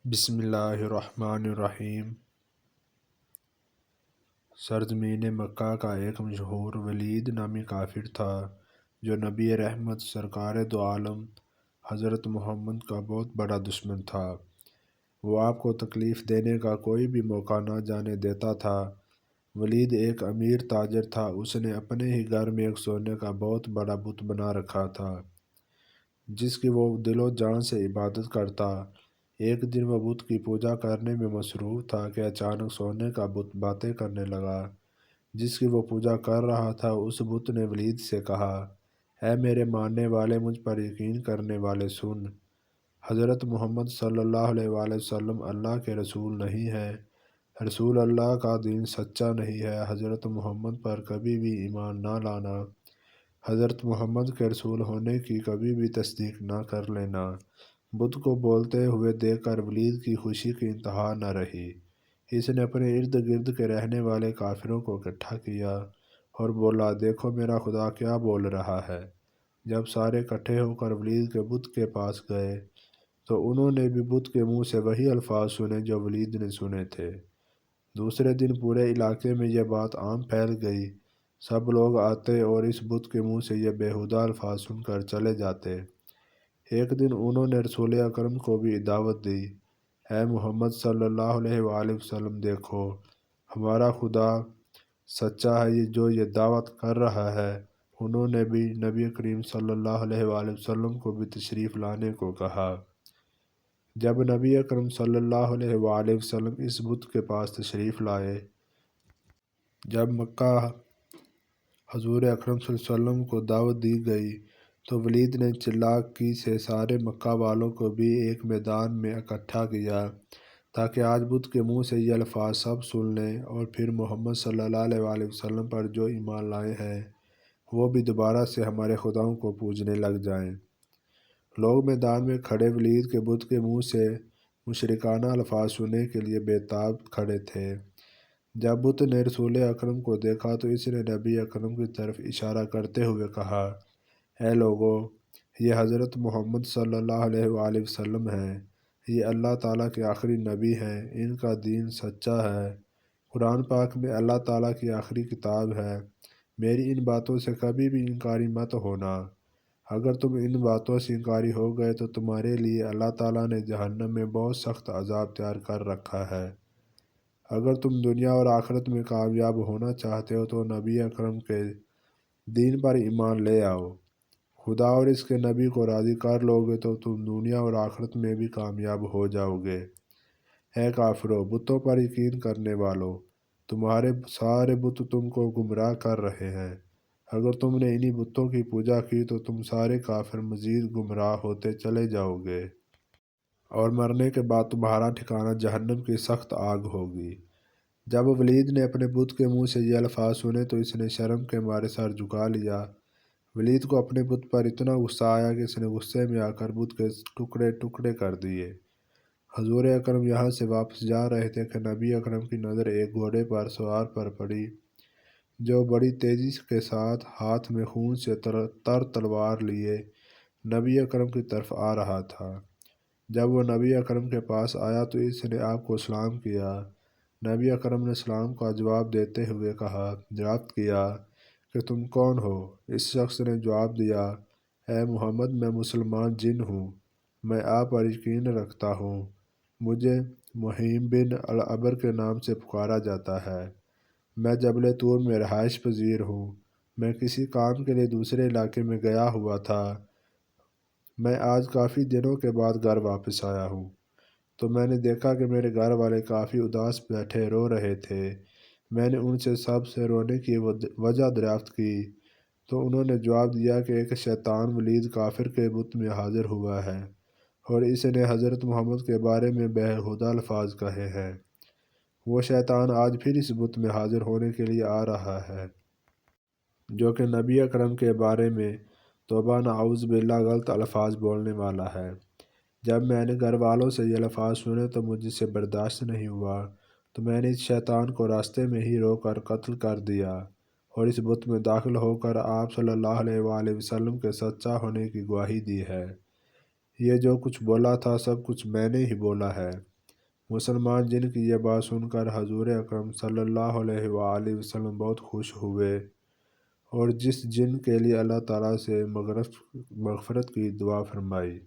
بسم اللہ الرحمن الرحیم۔ سرزمین مکہ کا ایک مشہور ولید نامی کافر تھا جو نبی رحمت سرکار دو عالم حضرت محمد کا بہت بڑا دشمن تھا۔ وہ آپ کو تکلیف دینے کا کوئی بھی موقع نہ جانے دیتا تھا۔ ولید ایک امیر تاجر تھا۔ اس نے اپنے ہی گھر میں ایک سونے کا بہت بڑا بت بنا رکھا تھا جس کی وہ دل و جان سے عبادت کرتا۔ ایک دن وہ بت کی پوجا کرنے میں مصروف تھا کہ اچانک سونے کا بت باتیں کرنے لگا۔ جس کی وہ پوجا کر رہا تھا اس بت نے ولید سے کہا، اے میرے ماننے والے، مجھ پر یقین کرنے والے، سن! حضرت محمد صلی اللہ علیہ وآلہ وسلم اللہ کے رسول نہیں ہے۔ رسول اللہ کا دین سچا نہیں ہے۔ حضرت محمد پر کبھی بھی ایمان نہ لانا۔ حضرت محمد کے رسول ہونے کی کبھی بھی تصدیق نہ کر لینا۔ بت کو بولتے ہوئے دیکھ کر ولید کی خوشی کی انتہا نہ رہی۔ اس نے اپنے ارد گرد کے رہنے والے کافروں کو اکٹھا کیا اور بولا، دیکھو میرا خدا کیا بول رہا ہے۔ جب سارے اکٹھے ہو کر ولید کے بت کے پاس گئے تو انہوں نے بھی بت کے منہ سے وہی الفاظ سنے جو ولید نے سنے تھے۔ دوسرے دن پورے علاقے میں یہ بات عام پھیل گئی۔ سب لوگ آتے اور اس بت کے منہ سے یہ بیہودہ الفاظ سن کر چلے جاتے۔ ایک دن انہوں نے رسول اکرم کو بھی دعوت دی، اے محمد صلی اللہ علیہ وآلہ وسلم، دیکھو ہمارا خدا سچا ہے جو یہ دعوت کر رہا ہے۔ انہوں نے بھی نبی کریم صلی اللہ علیہ وآلہ وسلم کو بھی تشریف لانے کو کہا۔ جب نبی اکرم صلی اللہ علیہ وآلہ وسلم اس بت کے پاس تشریف لائے، جب مکہ حضور اکرم صلی اللہ علیہ وسلم کو دعوت دی گئی تو ولید نے چالاکی سے سارے مکہ والوں کو بھی ایک میدان میں اکٹھا کیا تاکہ آج بت کے منہ سے یہ الفاظ سب سن لیں اور پھر محمد صلی اللہ علیہ وآلہ وسلم پر جو ایمان لائے ہیں وہ بھی دوبارہ سے ہمارے خداؤں کو پوجنے لگ جائیں۔ لوگ میدان میں کھڑے ولید کے بت کے منہ سے مشرکانہ الفاظ سننے کے لیے بے تاب کھڑے تھے۔ جب بت نے رسول اکرم کو دیکھا تو اس نے نبی اکرم کی طرف اشارہ کرتے ہوئے کہا، اے لوگو، یہ حضرت محمد صلی اللہ علیہ وآلہ وسلم ہیں۔ یہ اللہ تعالیٰ کے آخری نبی ہیں۔ ان کا دین سچا ہے۔ قرآن پاک میں اللہ تعالیٰ کی آخری کتاب ہے۔ میری ان باتوں سے کبھی بھی انکاری مت ہونا۔ اگر تم ان باتوں سے انکاری ہو گئے تو تمہارے لیے اللہ تعالیٰ نے جہنم میں بہت سخت عذاب تیار کر رکھا ہے۔ اگر تم دنیا اور آخرت میں کامیاب ہونا چاہتے ہو تو نبی اکرم کے دین پر ایمان لے آؤ۔ خدا اور اس کے نبی کو راضی کر لو گے تو تم دنیا اور آخرت میں بھی کامیاب ہو جاؤ گے۔ اے کافرو، بتوں پر یقین کرنے والو، تمہارے سارے بت تم کو گمراہ کر رہے ہیں۔ اگر تم نے انہی بتوں کی پوجا کی تو تم سارے کافر مزید گمراہ ہوتے چلے جاؤ گے اور مرنے کے بعد تمہارا ٹھکانہ جہنم کی سخت آگ ہوگی۔ جب ولید نے اپنے بت کے منہ سے یہ الفاظ سنے تو اس نے شرم کے مارے سر جھکا لیا۔ ولید کو اپنے بت پر اتنا غصہ آیا کہ اس نے غصے میں آ کر بت کے ٹکڑے ٹکڑے کر دیے۔ حضور اکرم یہاں سے واپس جا رہے تھے کہ نبی اکرم کی نظر ایک گھوڑے پر سوار پر پڑی جو بڑی تیزی کے ساتھ ہاتھ میں خون سے تر تلوار لیے نبی اکرم کی طرف آ رہا تھا۔ جب وہ نبی اکرم کے پاس آیا تو اس نے آپ کو سلام کیا۔ نبی اکرم نے سلام کا جواب دیتے ہوئے کہا، دریافت کیا کہ تم کون ہو؟ اس شخص نے جواب دیا، اے محمد، میں مسلمان جن ہوں۔ میں آپ پر یقین رکھتا ہوں۔ مجھے مہیم بن العبر کے نام سے پکارا جاتا ہے۔ میں جبل طور میں رہائش پذیر ہوں۔ میں کسی کام کے لیے دوسرے علاقے میں گیا ہوا تھا۔ میں آج کافی دنوں کے بعد گھر واپس آیا ہوں تو میں نے دیکھا کہ میرے گھر والے کافی اداس بیٹھے رو رہے تھے۔ میں نے ان سے سب سے رونے کی وجہ دریافت کی تو انہوں نے جواب دیا کہ ایک شیطان ولید کافر کے بت میں حاضر ہوا ہے اور اس نے حضرت محمد کے بارے میں بیہودہ الفاظ کہے ہیں۔ وہ شیطان آج پھر اس بت میں حاضر ہونے کے لیے آ رہا ہے جو کہ نبی اکرم کے بارے میں توبہ نعوذ باللہ غلط الفاظ بولنے والا ہے۔ جب میں نے گھر والوں سے یہ الفاظ سنے تو مجھ سے برداشت نہیں ہوا تو میں نے اس شیطان کو راستے میں ہی روک کر قتل کر دیا اور اس بت میں داخل ہو کر آپ صلی اللہ علیہ وآلہ وسلم کے سچا ہونے کی گواہی دی ہے۔ یہ جو کچھ بولا تھا سب کچھ میں نے ہی بولا ہے۔ مسلمان جن کی یہ بات سن کر حضور اکرم صلی اللہ علیہ وآلہ وسلم بہت خوش ہوئے، اور جس جن کے لیے اللہ تعالیٰ سے مغفرت کی دعا فرمائی۔